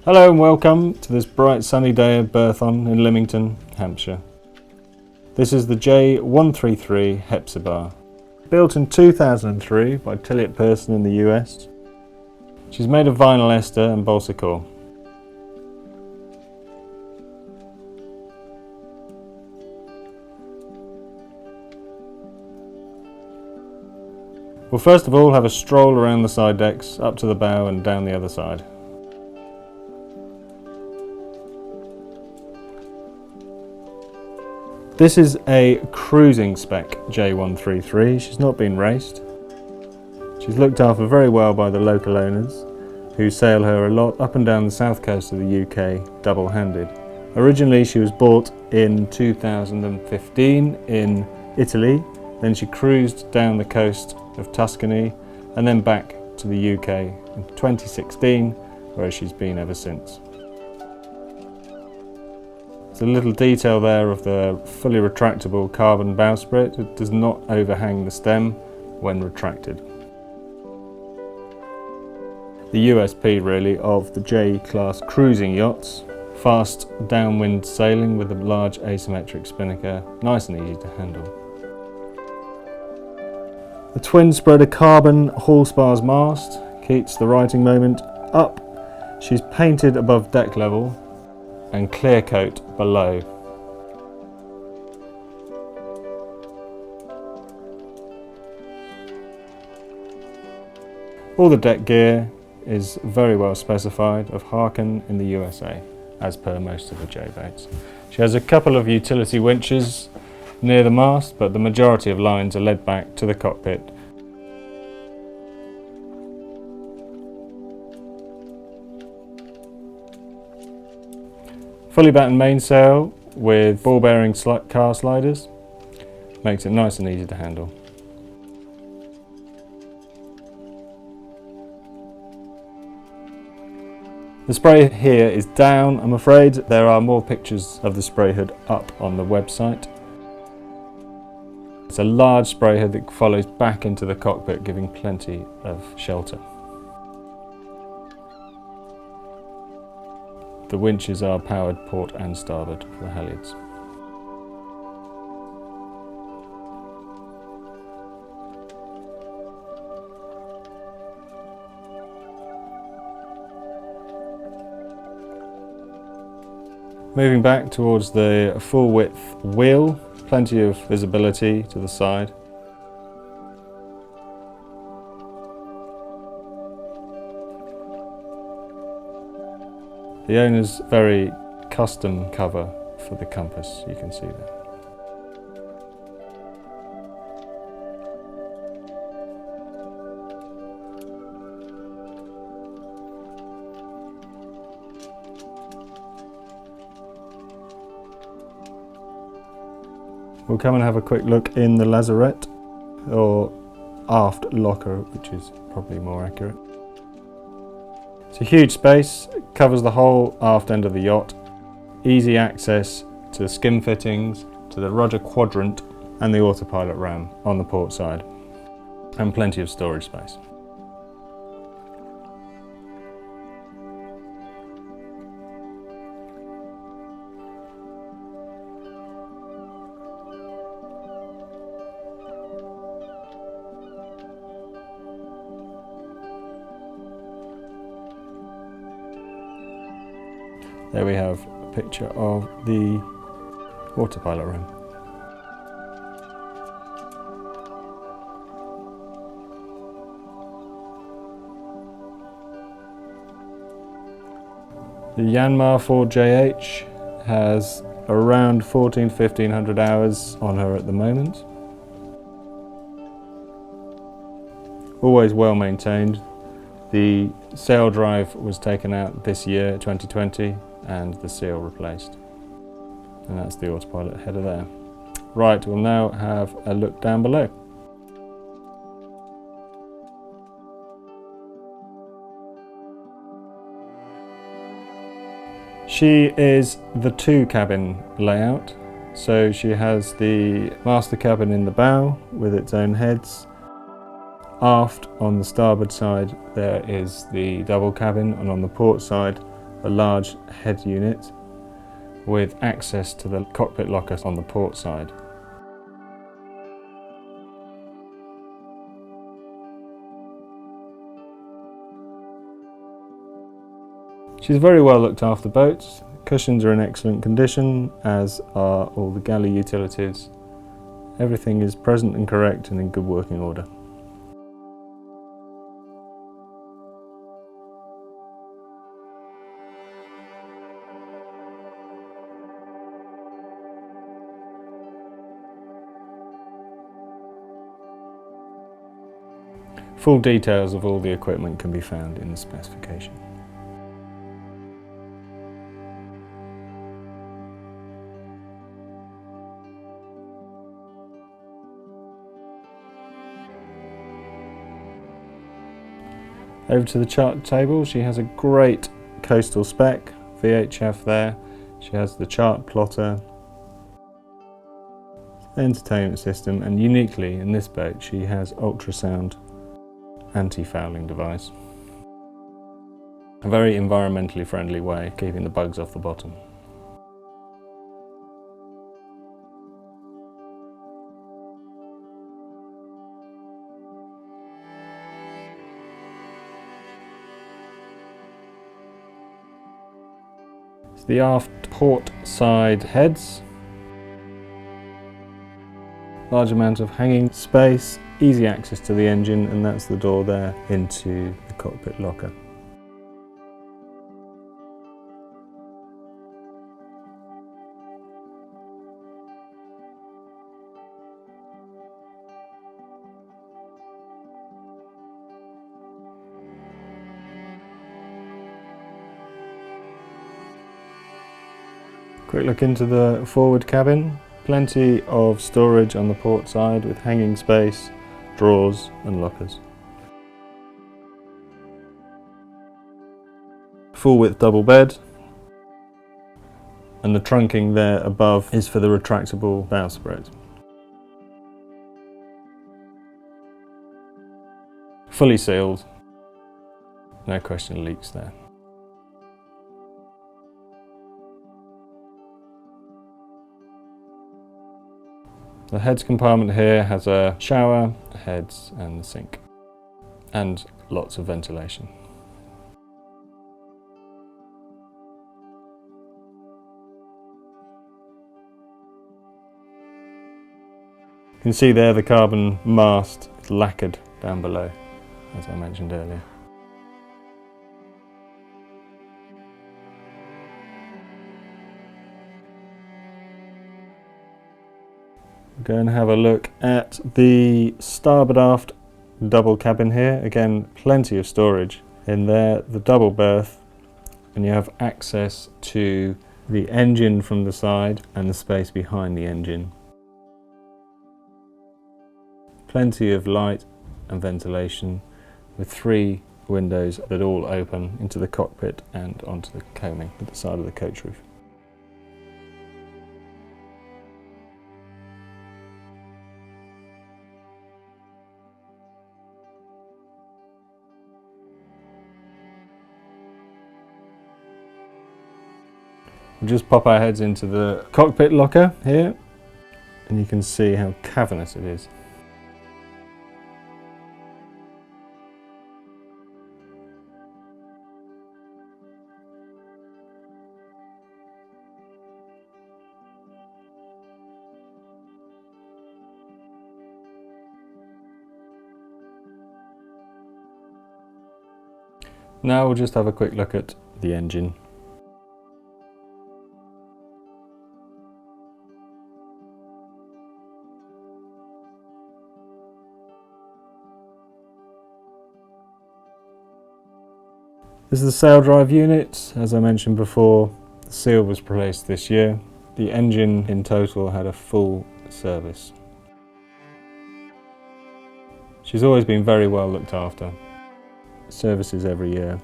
Hello and welcome to this bright sunny day at Berthon in Lymington, Hampshire. This is the J133 HEPHZIBAH. Built in 2003 by Tilliett Pearson in the US. She's made of vinylester and balsa core. We'll first of all have a stroll around the side decks, up to the bow and down the other side. This is a cruising spec J133. She's not been raced. She's looked after very well by the local owners, who sail her a lot up and down the south coast of the UK double-handed. Originally she was bought in 2015 in Italy, then she cruised down the coast of Tuscany and then back to the UK in 2016, where she's been ever since. There's a little detail there of the fully retractable carbon bowsprit. It does not overhang the stem when retracted. The USP really of the J-class cruising yachts: fast downwind sailing with a large asymmetric spinnaker, nice and easy to handle. The twin spreader carbon hall spars mast keeps the righting moment up. She's painted above deck level and clear coat below. All the deck gear is very well specified of Harken in the USA, as per most of the J-boats. She has a couple of utility winches near the mast, but the majority of lines are led back to the cockpit. Fully battened mainsail with ball bearing car sliders makes it nice and easy to handle. The spray here is down, I'm afraid. There are more pictures of the spray hood up on the website. It's a large spray hood that follows back into the cockpit, giving plenty of shelter. The winches are powered port and starboard for the halyards. Moving back towards the full width wheel, plenty of visibility to the side. The owner's very custom cover for the compass, you can see there. We'll come and have a quick look in the lazarette, or aft locker, which is probably more accurate. It's a huge space, it covers the whole aft end of the yacht. Easy access to the skim fittings, to the rudder quadrant and the autopilot ram on the port side, and plenty of storage space. There we have a picture of the autopilot ram. The Yanmar 4JH has around 1500 hours on her at the moment. Always well maintained. The sail drive was taken out this year, 2020, and the seal replaced. And that's the autopilot header there. Right, we'll now have a look down below. She is the two cabin layout, so she has the master cabin in the bow with its own heads. Aft on the starboard side there is the double cabin, and on the port side a large head unit with access to the cockpit locker on the port side. She's a very well looked after boat. Cushions are in excellent condition, as are all the galley utilities. Everything is present and correct and in good working order. Full details of all the equipment can be found in the specification. Over to the chart table, she has a great coastal spec, VHF there. She has the chart plotter, entertainment system, and uniquely in this boat she has ultrasound anti-fouling device. A very environmentally friendly way of keeping the bugs off the bottom. It's the aft port side heads. Large amount of hanging space, easy access to the engine, and that's the door there into the cockpit locker. Quick look into the forward cabin. Plenty of storage on the port side with hanging space, drawers and lockers. Full width double bed, and the trunking there above is for the retractable bowsprit. Fully sealed, no question leaks there. The heads compartment here has a shower, heads and the sink, and lots of ventilation. You can see there the carbon mast is lacquered down below, as I mentioned earlier. Go and have a look at the starboard aft double cabin here. Again, plenty of storage in there, the double berth, and you have access to the engine from the side and the space behind the engine. Plenty of light and ventilation with 3 windows that all open into the cockpit and onto the coaming at the side of the coach roof. We'll just pop our heads into the cockpit locker here, and you can see how cavernous it is. Now we'll just have a quick look at the engine. This is the sail drive unit. As I mentioned before, the seal was replaced this year. The engine in total had a full service. She's always been very well looked after. Services every year.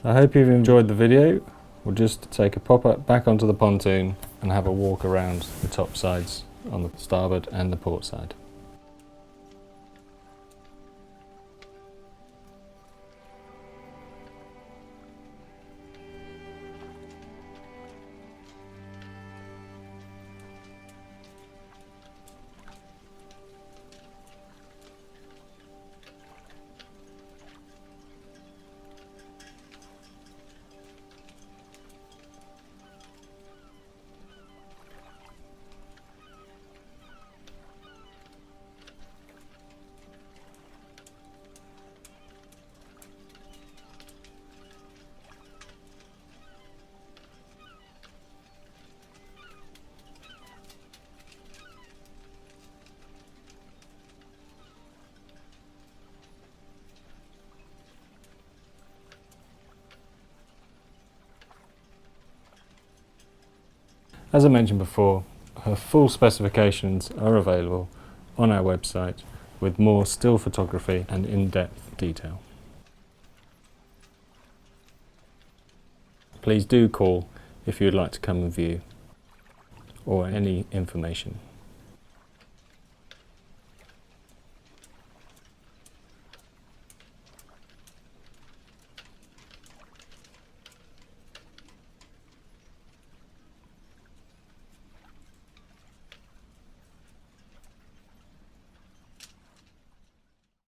I hope you've enjoyed the video. We'll just take a pop up back onto the pontoon and have a walk around the top sides on the starboard and the port side. As I mentioned before, her full specifications are available on our website with more still photography and in-depth detail. Please do call if you'd like to come and view or any information.